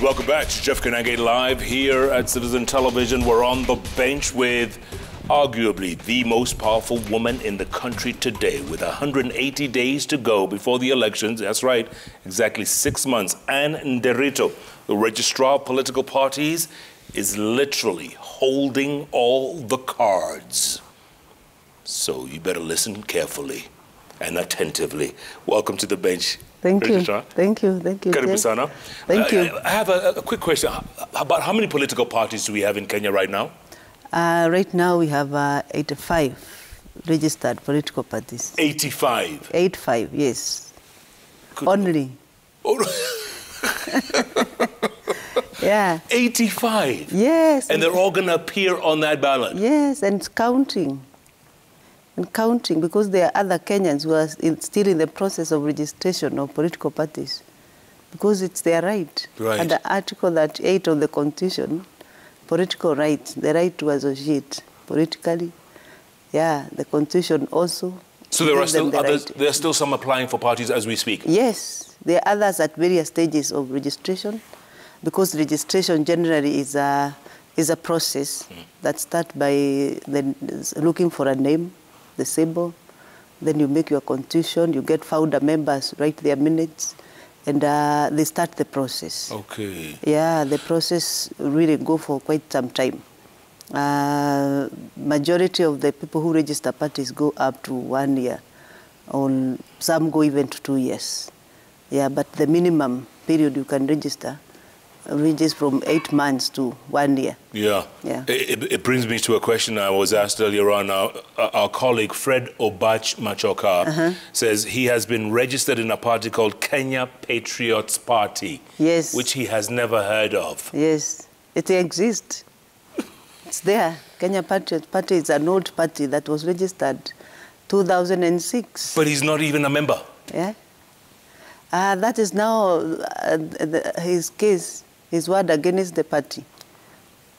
And welcome back to JKLIVE here at Citizen Television. We're on the bench with arguably the most powerful woman in the country today, with 180 days to go before the elections. That's right, exactly 6 months. Anne Nderito, the Registrar of Political Parties, is literally holding all the cards. So you better listen carefully and attentively. Welcome to the bench. Thank Registrar. you. Thank you. Thank you. Karibu sana. Thank you. I have a quick question. About how many political parties do we have in Kenya right now? Right now we have 85 registered political parties. 85? 85, yes. Only. Oh. Yeah. 85? Yes. And they're all going to appear on that ballot? Yes, and counting. And counting, because there are other Kenyans who are still in the process of registration of political parties, because it's their right. Right. Under Article 38 of the Constitution, political rights, the right to associate politically. Yeah, the Constitution also. So there are still others, right. there are still some applying for parties as we speak? Yes, there are others at various stages of registration, because registration generally is a process that starts by looking for a name, the symbol, then you make your constitution, you get founder members, write their minutes, and they start the process. Okay. Yeah, the process really go for quite some time. Majority of the people who register parties go up to 1 year, or some go even to 2 years. Yeah, but the minimum period you can register ranges from 8 months to 1 year. Yeah. Yeah. It brings me to a question I was asked earlier on. Our colleague Fred Obach Machoka says he has been registered in a party called Kenya Patriots Party. Yes. Which he has never heard of. Yes, it exists. It's there. Kenya Patriots Party is an old party that was registered 2006. But he's not even a member. Yeah. That is now his case, his word against the party.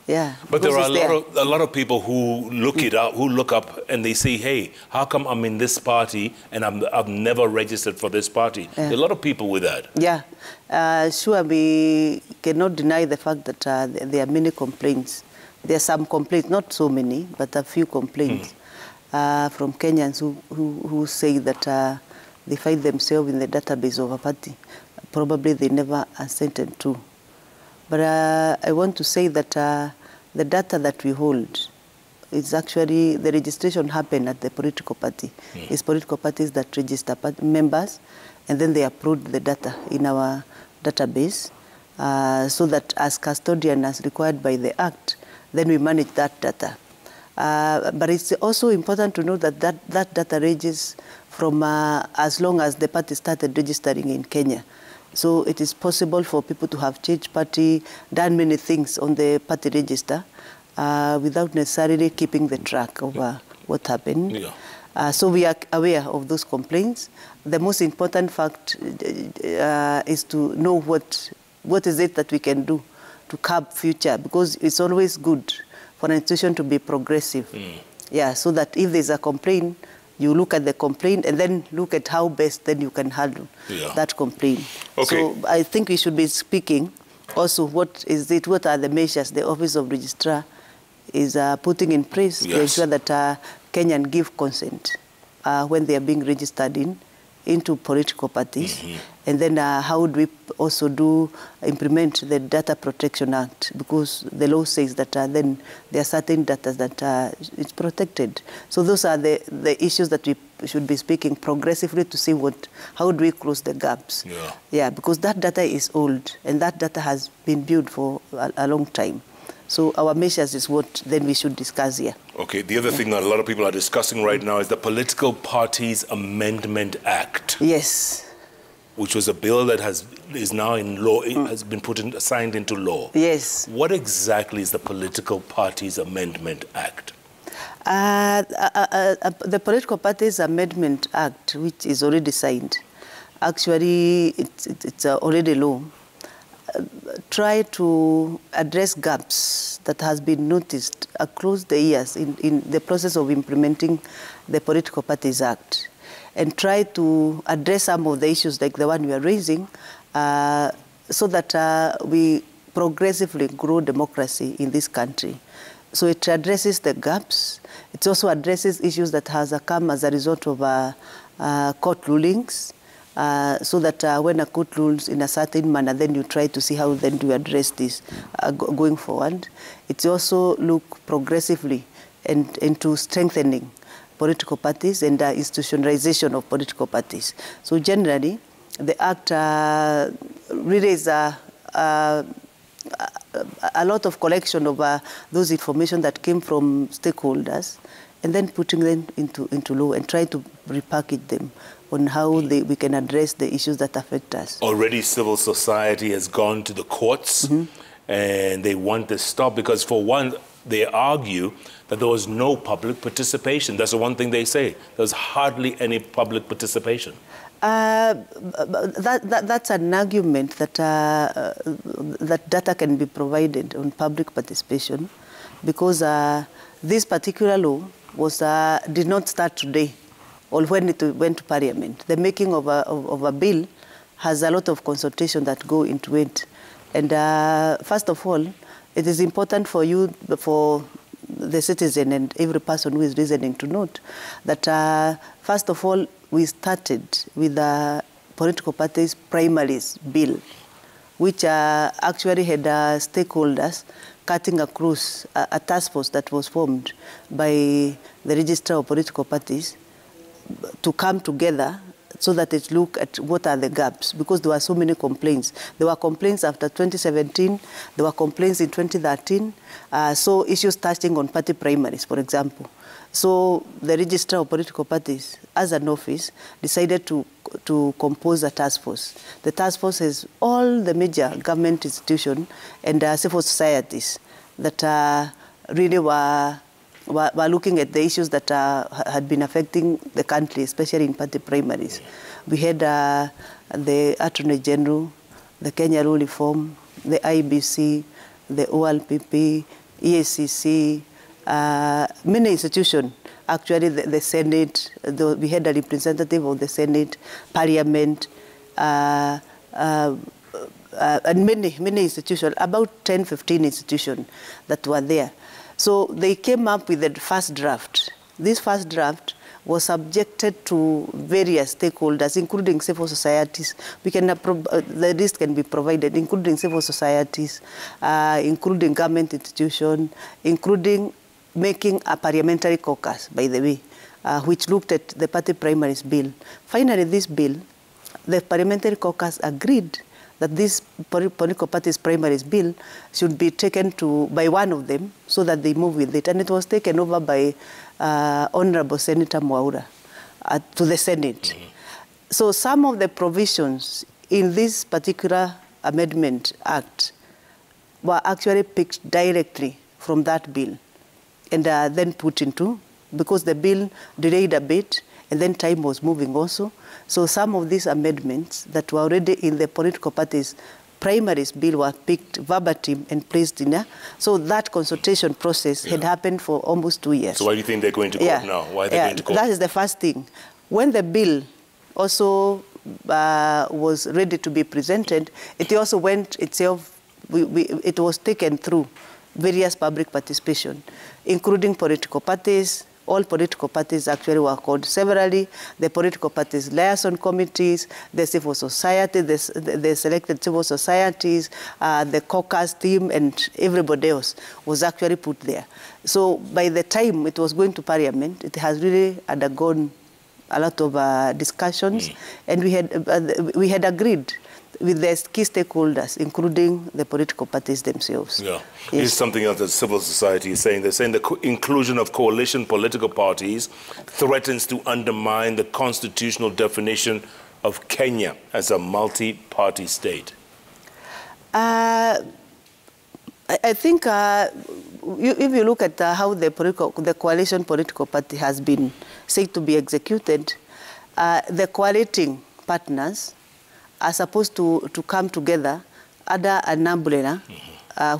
Yeah. But there are a lot of people who look it up, who look up and they say, hey, how come I'm in this party and I've never registered for this party? Yeah. There are a lot of people with that. Yeah. Sure, we cannot deny the fact that there are many complaints. There are some complaints, not so many, but a few complaints from Kenyans who say that they find themselves in the database of a party. Probably they never assented to. But I want to say that the data that we hold is actually, the registration happened at the political party. It's political parties that register members, and then they upload the data in our database so that as custodian, as required by the Act, then we manage that data. But it's also important to know that that data ranges from as long as the party started registering in Kenya. So it is possible for people to have changed party, done many things on the party register without necessarily keeping the track of what happened. Yeah. So we are aware of those complaints. The most important fact is to know what is it that we can do to curb future, because it's always good for an institution to be progressive. Yeah, so that if there's a complaint, you look at the complaint and then look at how best then you can handle that complaint. Okay. So I think we should be speaking also what are the measures the Office of Registrar is putting in place to ensure that Kenyan give consent when they are being registered into political parties. And then how would we also implement the Data Protection Act, because the law says that then there are certain data that is protected. So those are the issues that we should be speaking progressively to see how do we close the gaps. Yeah, because that data is old and that data has been built for a long time. So our measures is what then we should discuss here. Okay, the other thing that a lot of people are discussing right now is the Political Parties Amendment Act. Yes. Which was a bill that is now in law, has been signed into law. Yes. What exactly is the Political Parties Amendment Act? The Political Parties Amendment Act, which is already signed, actually it's already law, try to address gaps that has been noticed across the years in the process of implementing the Political Parties Act, and try to address some of the issues like the one we are raising, so that we progressively grow democracy in this country. So it addresses the gaps. It also addresses issues that has come as a result of court rulings, so that when a court rules in a certain manner, then you try to see how then to address this going forward. It also look progressively into strengthening political parties and institutionalization of political parties. So generally, the Act really is a lot of collection of those information that came from stakeholders, and then putting them into law and try to repackage them on how we can address the issues that affect us. Already civil society has gone to the courts, and they want this stop because, for one, they argue that there was no public participation. That's the one thing they say. There's hardly any public participation. That's an argument that that data can be provided on public participation, because this particular law did not start today or when it went to Parliament. The making of a bill has a lot of consultation that go into it. And first of all, it is important for the citizen and every person who is listening to note that first of all, we started with the political parties primaries bill, which actually had stakeholders cutting across a task force that was formed by the Registrar of Political Parties to come together so that it look at what are the gaps, because there were so many complaints. There were complaints after 2017, there were complaints in 2013, so issues touching on party primaries, for example. So the Registrar of Political Parties, as an office, decided to compose a task force. The task force has all the major government institutions and civil societies that really were looking at the issues that had been affecting the country, especially in party primaries. We had the Attorney General, the Kenya Law Reform, the IBC, the OLPP, EACC, many institutions. Actually, the Senate, we had a representative of the Senate, Parliament, and many institutions, about 10, 15 institutions that were there. So they came up with the first draft. This first draft was subjected to various stakeholders, including civil societies. The list can be provided, including civil societies, including government institutions, including making a parliamentary caucus, by the way, which looked at the party primaries bill. Finally, this bill, the parliamentary caucus agreed that this political parties primaries bill should be taken by one of them so that they move with it. And it was taken over by Honorable Senator Mwaura to the Senate. So some of the provisions in this particular Amendment Act were actually picked directly from that bill and then put into, because the bill delayed a bit and then time was moving also. So some of these amendments that were already in the political parties primaries bill were picked verbatim and placed in there. So that consultation process had happened for almost 2 years. So why do you think they're going to court now? Why are they going to court? That is the first thing. When the bill also was ready to be presented, it also went itself, it was taken through various public participation, including political parties. All political parties actually were called severally, the political parties liaison committees, the civil society, the selected civil societies, the caucus team, and everybody else was actually put there. So by the time it was going to Parliament, it has really undergone a lot of discussions, and we had agreed with the key stakeholders, including the political parties themselves. Yeah. Yes. Here's something else that civil society is saying. They're saying the inclusion of coalition political parties threatens to undermine the constitutional definition of Kenya as a multi-party state. I think if you look at how the coalition political party has been said to be executed, the coaliting partners are supposed to come together under an umbrella,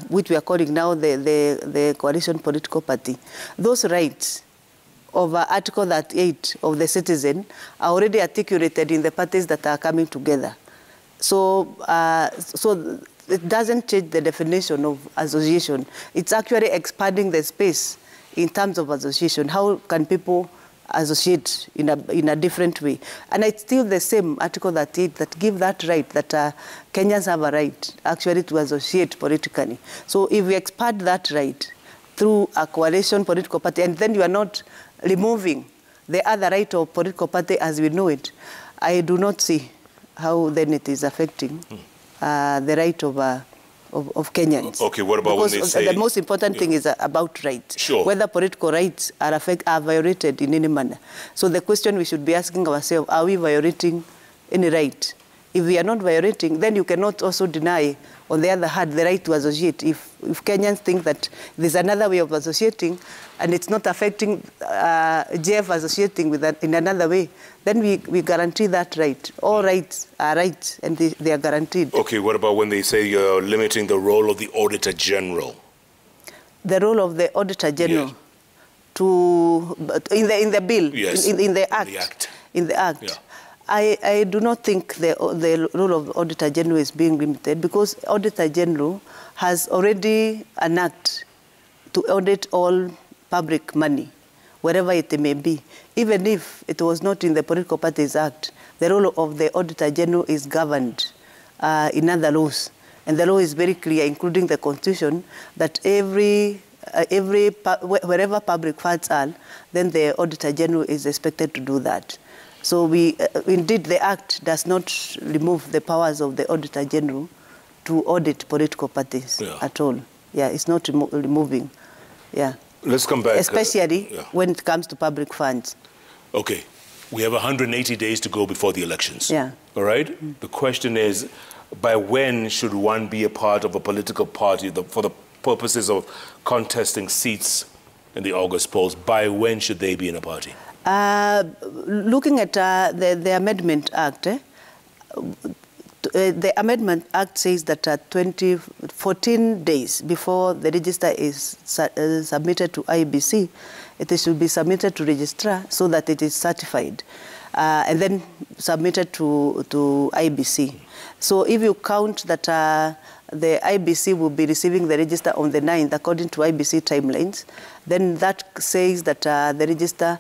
which we are calling now the coalition political party. Those rights of Article 38 of the citizen are already articulated in the parties that are coming together. So it doesn't change the definition of association. It's actually expanding the space in terms of association. How can people associate in a different way? And it's still the same Article 38 that give that right, that Kenyans have a right actually to associate politically. So if we expand that right through a coalition political party, and then you are not removing the other right of political party as we know it, I do not see how then it is affecting the right of Kenyans. Okay, what about because when they say... the most important thing is about rights. Sure. Whether political rights are violated in any manner. So the question we should be asking ourselves, are we violating any right? If we are not violating, then you cannot also deny, on the other hand, the right to associate. If Kenyans think that there's another way of associating and it's not affecting JF associating in another way, then we guarantee that right. All rights are rights and they are guaranteed. Okay, what about when they say you're limiting the role of the Auditor General? The role of the Auditor General, yes, in the bill, yes, in the Act. In the Act. Yeah. I do not think the role of Auditor General is being limited, because Auditor General has already an act to audit all public money, wherever it may be. Even if it was not in the Political Parties Act, the role of the Auditor General is governed in other laws. And the law is very clear, including the Constitution, that wherever public funds are, then the Auditor General is expected to do that. So indeed, the Act does not remove the powers of the Auditor General to audit political parties at all. Yeah, it's not removing. Yeah. Let's come back. Especially when it comes to public funds. Okay. We have 180 days to go before the elections. Yeah. All right? The question is, by when should one be a part of a political party for the purposes of contesting seats in the August polls? By when should they be in a party? Looking at the Amendment Act, the Amendment Act says that 14 days before the register is submitted to IBC, it should be submitted to Registrar so that it is certified, and then submitted to IBC. So if you count that the IBC will be receiving the register on the 9th, according to IBC timelines, then that says that the register,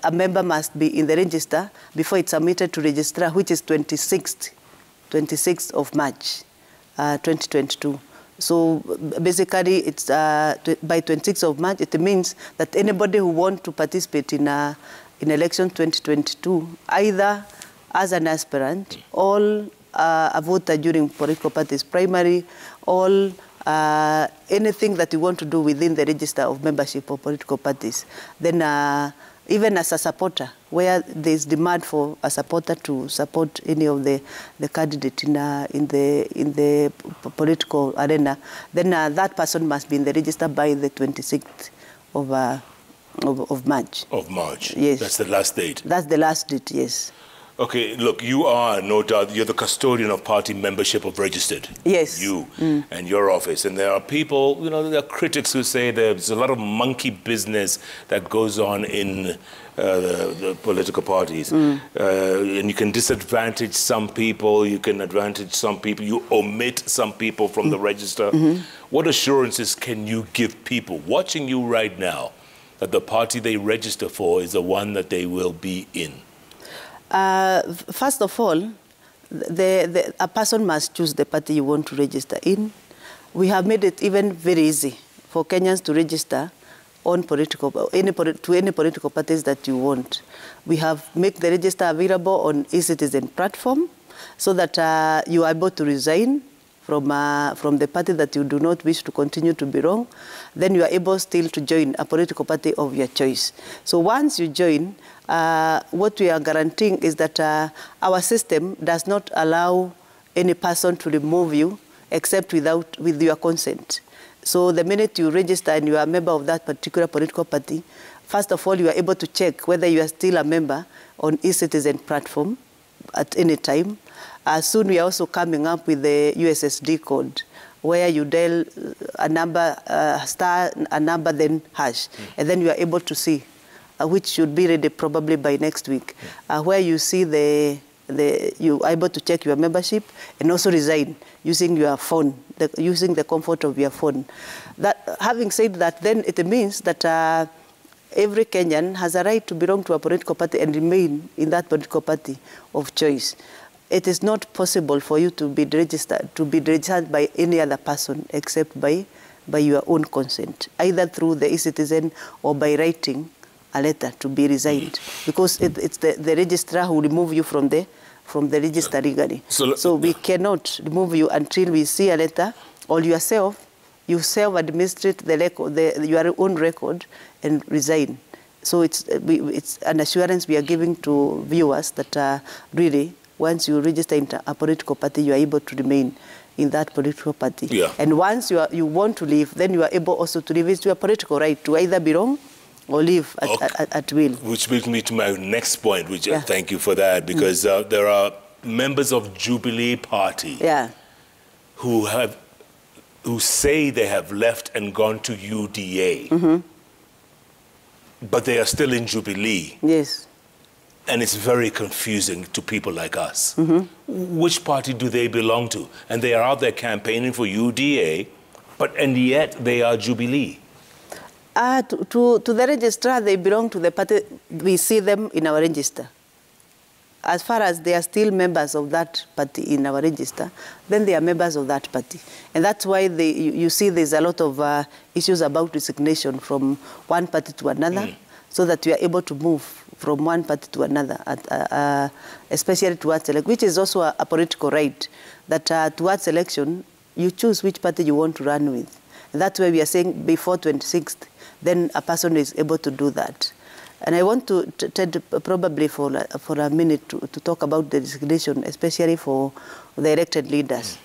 a member must be in the register before it's submitted to Registrar, which is 26th of March, 2022. So basically, it's by 26th of March, it means that anybody who wants to participate in election 2022, either as an aspirant, all a voter during political parties primary, all anything that you want to do within the register of membership of political parties, then even as a supporter, where there is demand for a supporter to support any of the candidate in the political arena, then that person must be in the register by the 26th of March. Of March? Yes. That's the last date? That's the last date, yes. Okay, look, you are, no doubt, you're the custodian of party membership of Registered. Yes. You and your office. And there are people, you know, there are critics who say there's a lot of monkey business that goes on in the political parties. And you can disadvantage some people, you can advantage some people, you omit some people from the register. What assurances can you give people watching you right now that the party they register for is the one that they will be in? First of all, a person must choose the party you want to register in. We have made it even very easy for Kenyans to register on to any political parties that you want. We have made the register available on e-Citizen platform so that you are able to resign from the party that you do not wish to continue to belong. Then you are able still to join a political party of your choice. So once you join, what we are guaranteeing is that our system does not allow any person to remove you except with your consent. So the minute you register and you are a member of that particular political party, first of all, you are able to check whether you are still a member on e-Citizen platform at any time. Soon we are also coming up with the USSD code, where you dial a number, star a number, then hash, and then you are able to see, which should be ready probably by next week, where you see you are able to check your membership and also resign using your phone, using the comfort of your phone. Having said that, then it means that every Kenyan has a right to belong to a political party and remain in that political party of choice. It is not possible for you to be registered by any other person except by your own consent, either through the e-citizen or by writing a letter to be resigned, because it's the registrar who remove you from the register legally. So we cannot remove you until we see a letter, or you self-administrate your own record and resign. So it's an assurance we are giving to viewers that really, once you register in a political party, you are able to remain in that political party. Yeah. And once you want to leave, then you are able also to leave. It's your political right to either belong or leave at will. Which brings me to my next point, which thank you for that, because there are members of Jubilee Party who say they have left and gone to UDA, but they are still in Jubilee. Yes. And it's very confusing to people like us. Which party do they belong to? And they are out there campaigning for UDA, and yet they are Jubilee. To the registrar, they belong to the party. We see them in our register. As far as they are still members of that party in our register, then they are members of that party. And that's why you see there's a lot of issues about resignation from one party to another, so that we are able to move from one party to another, especially towards election, which is also a political right, that towards election, you choose which party you want to run with. And that's why we are saying before 26th, then a person is able to do that. And I want to probably for a minute to talk about the resignation, especially for the elected leaders.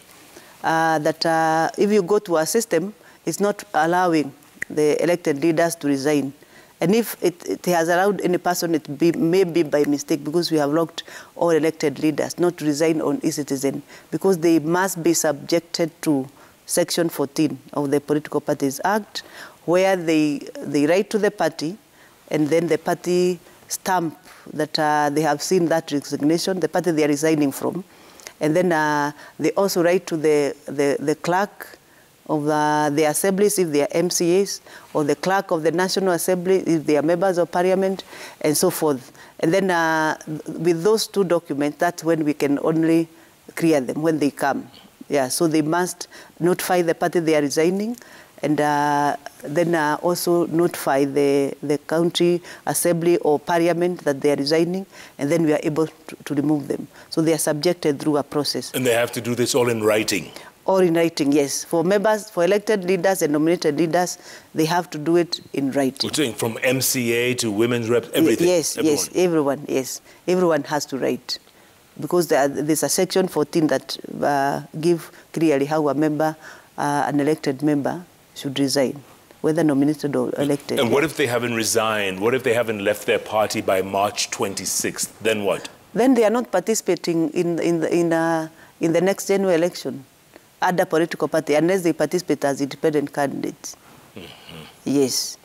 That if you go to a system, it's not allowing the elected leaders to resign. And if it has allowed any person, may be by mistake, because we have locked all elected leaders not to resign on e-citizen, because they must be subjected to Section 14 of the Political Parties Act, where they write to the party, and then the party stamp that they have seen that resignation, the party they are resigning from. And then they also write to the clerk of the assemblies, if they are MCAs, or the clerk of the National Assembly, if they are members of parliament, and so forth. And then with those two documents, that's when we can only clear them, when they come. Yeah, so they must notify the party they are resigning, and then also notify the county assembly or parliament that they are resigning, and then we are able to remove them. So they are subjected through a process. And they have to do this all in writing? Or in writing, yes. For members, for elected leaders and nominated leaders, they have to do it in writing. We're saying from MCA to women's reps, everything? Yes, yes, everyone, yes. Everyone has to write. Because there's a Section 14 that give clearly how a member, an elected member, should resign, whether nominated or elected. And what if they haven't resigned? What if they haven't left their party by March 26th? Then what? Then they are not participating in the next general election. Other political party, unless they participate as independent candidates. Yes.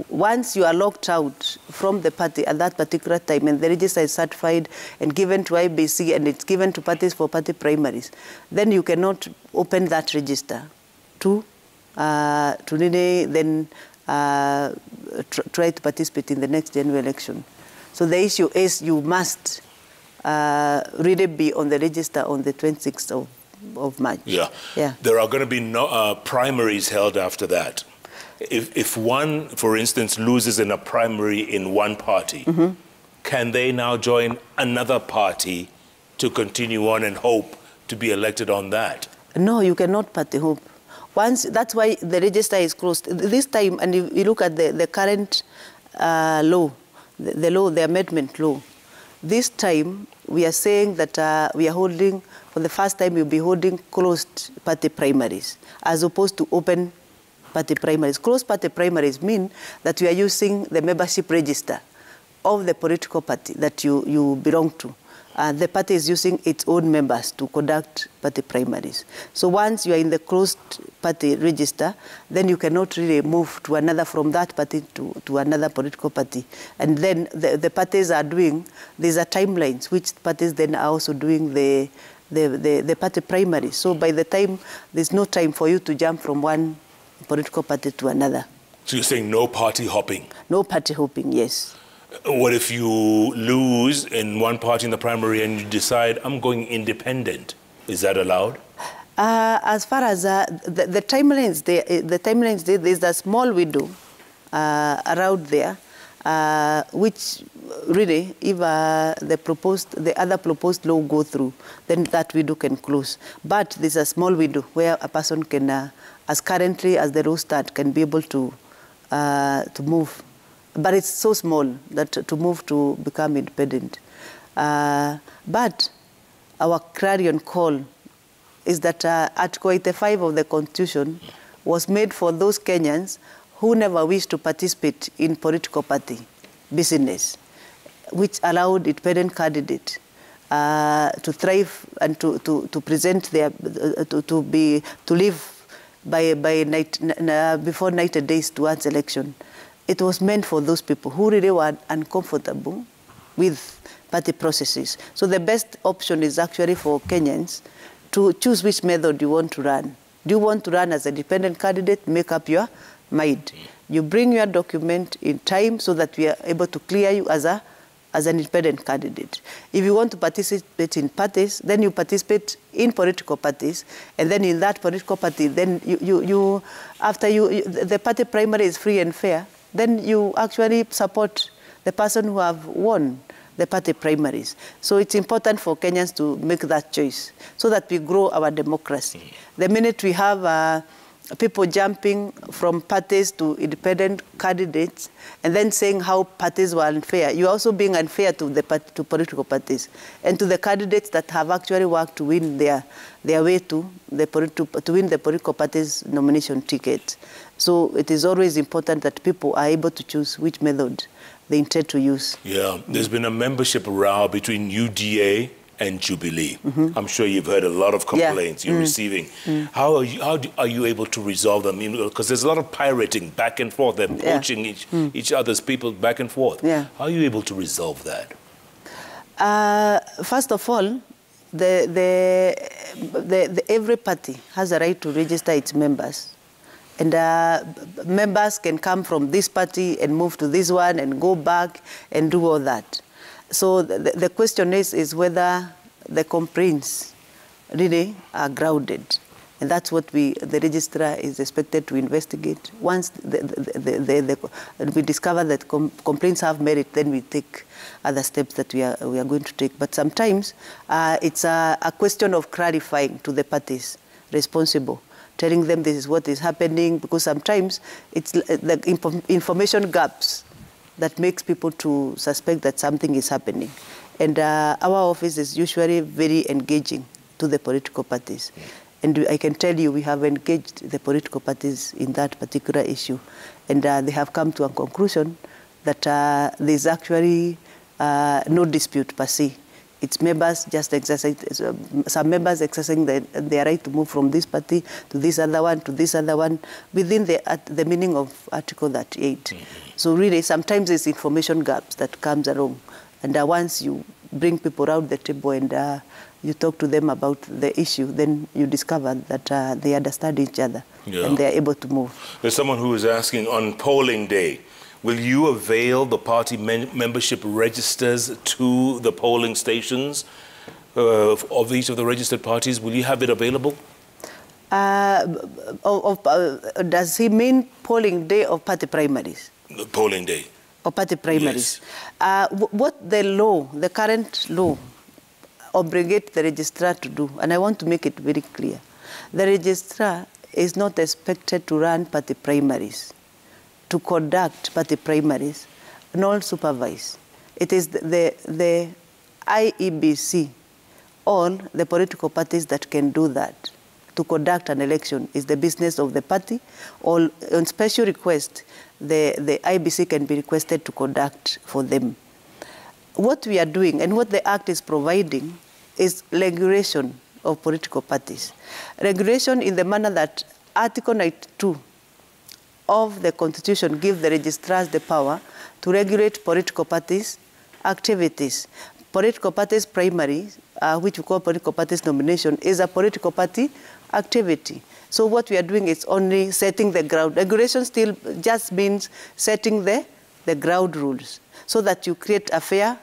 Once you are locked out from the party at that particular time, and the register is certified and given to IBC, and it's given to parties for party primaries, then you cannot open that register to really then try to participate in the next general election. So the issue is you must really be on the register on the 26th of March. Yeah. There are going to be no primaries held after that. If one, for instance, loses in a primary in one party, can they now join another party to continue on and hope to be elected on that? No, you cannot party hope. That's why the register is closed. This time, and if you look at the current law, the amendment law, this time we are saying that we are holding, for the first time, we'll be holding closed party primaries, as opposed to open party primaries. Closed party primaries mean that we are using the membership register of the political party that you belong to. The party is using its own members to conduct party primaries. So once you are in the closed party register, then you cannot really move to another from that party to another political party. And then the parties are doing, these are timelines, which parties then are also doing the the party primary. So by the time, there's no time for you to jump from one political party to another. So you're saying no party hopping? No party hopping, yes. What if you lose in one party in the primary and you decide, I'm going independent? Is that allowed? As far as the timelines, there's a small window around there, which really, if the other proposed law go through, then that window can close. But there's a small window where a person can, as currently as the law start, can be able to move. But it's so small that to move to become independent. But our clarion call is that Article 85 of the Constitution was made for those Kenyans who never wished to participate in political party business, which allowed independent candidates to thrive and to present their to live before 90 days towards election. It was meant for those people who really were uncomfortable with party processes. So the best option is actually for Kenyans to choose which method you want to run. Do you want to run as a dependent candidate? Make up your mind. You bring your document in time so that we are able to clear you as an independent candidate. If you want to participate in parties, then you participate in political parties, and then in that political party, then the party primary is free and fair, then you actually support the person who have won the party primaries. So it's important for Kenyans to make that choice so that we grow our democracy. The minute we have people jumping from parties to independent candidates and then saying how parties were unfair, you're also being unfair to political parties and to the candidates that have actually worked to win their way to win the political party's nomination ticket. So it is always important that people are able to choose which method they intend to use. Yeah, there's been a membership row between UDA and Jubilee. I'm sure you've heard a lot of complaints you're receiving. How are you able to resolve them? Because there's a lot of pirating back and forth. They're poaching each other's people back and forth. How are you able to resolve that? First of all, every party has a right to register its members. And members can come from this party and move to this one and go back and do all that. So the question is whether the complaints really are grounded. And that's what the registrar is expected to investigate. Once we discover that complaints have merit, then we take other steps that we are going to take. But sometimes it's a question of clarifying to the parties responsible, telling them this is what is happening, because sometimes it's the information gaps that makes people to suspect that something is happening. And our office is usually very engaging to the political parties. And I can tell you we have engaged the political parties in that particular issue. And they have come to a conclusion that there's actually no dispute per se. It's members just exercising, some members exercising their right to move from this party to this other one, to this other one, within the meaning of Article 38. So really, sometimes it's information gaps that comes along. And once you bring people around the table and you talk to them about the issue, then you discover that they understand each other and they are able to move. There's someone who is asking, on polling day, will you avail the party membership registers to the polling stations of each of the registered parties? Will you have it available? Does he mean polling day or party primaries? Polling day. Or party primaries. Yes. What the current law, obligates the registrar to do, and I want to make it very clear, the registrar is not expected to run party primaries, to conduct party primaries, nor supervise. It is the IEBC, all the political parties that can do that. To conduct an election is the business of the party, or on special request, the IEBC can be requested to conduct for them. What we are doing and what the Act is providing is regulation of political parties. Regulation in the manner that Article 92 of the Constitution gives the registrars the power to regulate political parties' activities. Political parties' primaries which we call political parties nomination, is a political party activity. So what we are doing is only setting the ground. Regulation still just means setting the ground rules so that you create a fair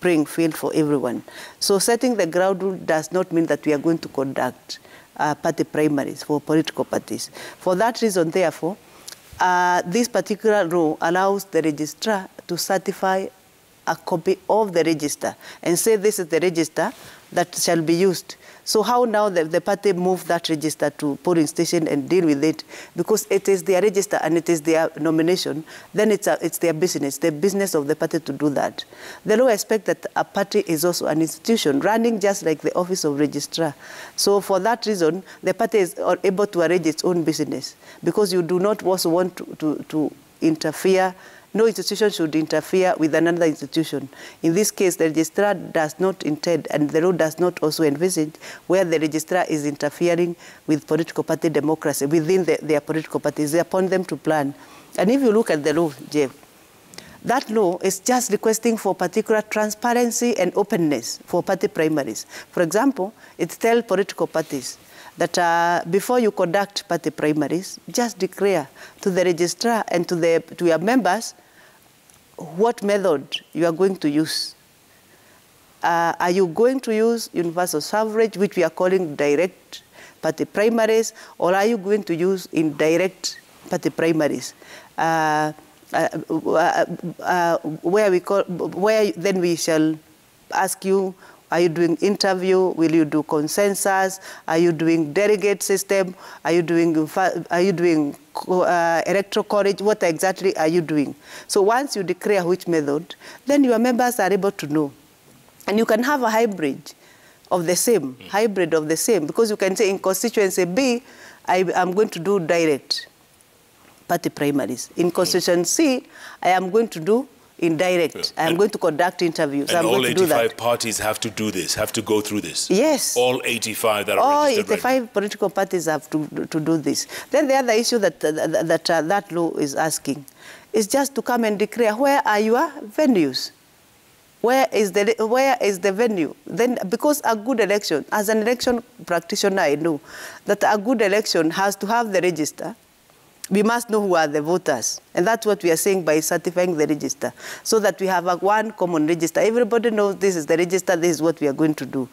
playing field for everyone. So setting the ground rule does not mean that we are going to conduct party primaries for political parties. For that reason, therefore, this particular law allows the registrar to certify a copy of the register and say this is the register that shall be used. So how now the party move that register to polling station and deal with it, because it is their register and it is their nomination, then it's their business, the business of the party to do that. The law expects that a party is also an institution running just like the office of registrar. So for that reason, the party is able to arrange its own business, because you do not also want to interfere. No institution should interfere with another institution. In this case, the registrar does not intend, and the law does not also envisage, where the registrar is interfering with political party democracy within their political parties. It's upon them to plan. And if you look at the law, Jeff, that law is just requesting for particular transparency and openness for party primaries. For example, it tells political parties that before you conduct party primaries, just declare to the registrar and to your members what method you are going to use. Are you going to use universal suffrage, which we are calling direct party primaries, or are you going to use indirect party primaries? Where then we shall ask you, are you doing interview? Will you do consensus? Are you doing delegate system? Are you doing electoral college? What exactly are you doing? So once you declare which method, then your members are able to know. And you can have a hybrid of the same, because you can say in constituency B, I'm going to do direct party primaries. In constituency C, I am going to do indirect. I am going to conduct interviews. And I'm all going to do 85 that. parties have to do this, have to go through this? Yes. All 85 that are all registered? 85 political parties have to do this. Then the other issue that law is asking is just to come and declare, where are your venues? Where is the venue? Then, because a good election, as an election practitioner, I know that a good election has to have the register. We must know who are the voters. And that's what we are saying by certifying the register, so that we have one common register. Everybody knows this is the register, this is what we are going to do.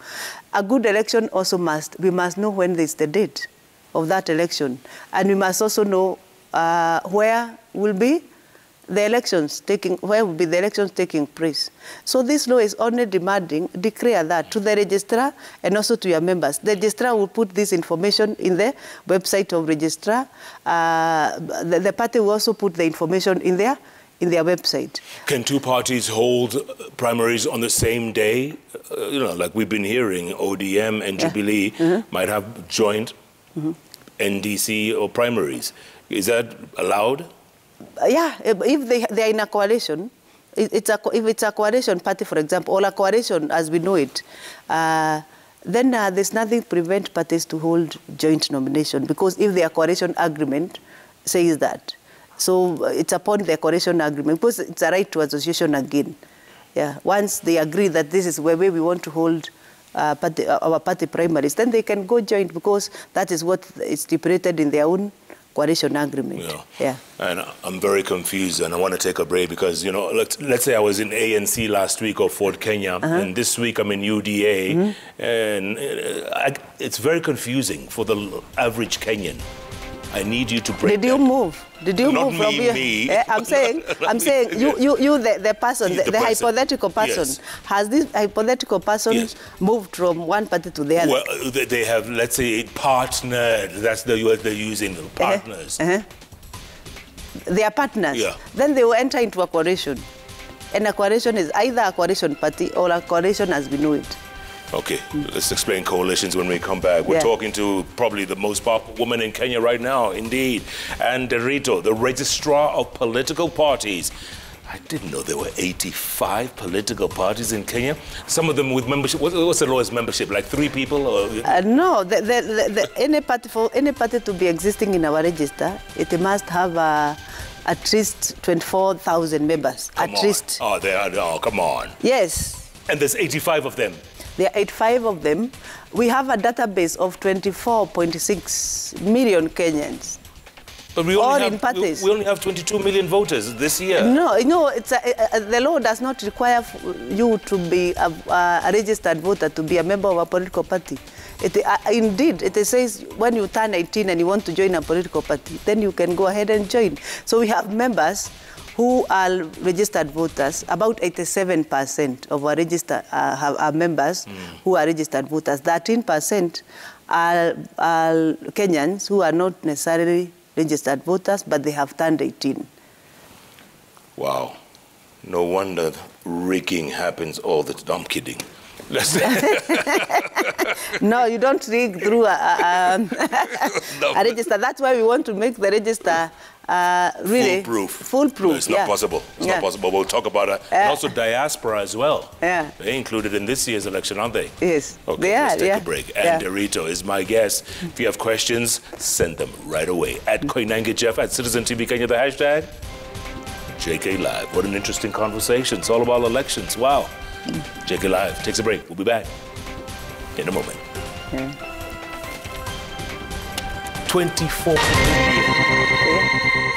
A good election also we must know when is the date of that election. And we must also know where will be the elections taking place. So this law is only demanding, declare that to the registrar and also to your members. The registrar will put this information in the website of registrar. The party will also put the information in their website. Can two parties hold primaries on the same day? Like we've been hearing, ODM and Jubilee might have joint NDC or primaries. Is that allowed? Yeah, if they are in a coalition, if it's a coalition party, for example, or a coalition as we know it, then there's nothing to prevent parties to hold joint nomination, because if their coalition agreement says that. So it's upon their coalition agreement, because it's a right to association again. Yeah, once they agree that this is where we want to hold our party primaries, then they can go joint, because that is what is stipulated in their own coalition agreement. Yeah. And I'm very confused, and I want to take a break because, let's say I was in ANC last week or Fort Kenya, and this week I'm in UDA, and it's very confusing for the average Kenyan. I need you to break Did you move? Did you Not move from me, here? me. I'm saying, you, the person, the hypothetical person. Yes. Has this hypothetical person moved from one party to the other? Well, they have, let's say, partnered. That's the word they're using, partners. They are partners. Yeah. Then they will enter into a coalition. And a coalition is either a coalition party or a coalition as we know it. Okay, let's explain coalitions when we come back. We're talking to probably the most powerful woman in Kenya right now, indeed. And Rito, the Registrar of Political Parties. I didn't know there were 85 political parties in Kenya. Some of them with membership. What's the lowest membership? Like 3 people? Or? No, any party to be existing in our register, it must have at least 24,000 members. Come on. Least. Oh, they are. Oh, come on. Yes. And there's 85 of them. There are 85 of them. We have a database of 24.6 million Kenyans. But we only have 22 million voters this year. No, it's the law does not require you to be a registered voter to be a member of a political party. Indeed, it says when you turn 18 and you want to join a political party, then you can go ahead and join. So we have members who are registered voters. About 87% of our are members who are registered voters. 13% are Kenyans who are not necessarily registered voters, but they have turned 18. Wow. No wonder rigging happens all the time. I'm kidding. No, you don't rig through a register. That's why we want to make the register really foolproof. No, it's not possible. It's not possible. We'll talk about it. And also diaspora as well. Yeah. They're included in this year's election, aren't they? Yes. Okay, let's take a break. And Derito is my guest. If you have questions, send them right away. At Koinange Jeff, at Citizen TV Kenya, the hashtag JKLIVE. What an interesting conversation. It's all about elections. Wow. JKLIVE takes a break. We'll be back in a moment. 24 million.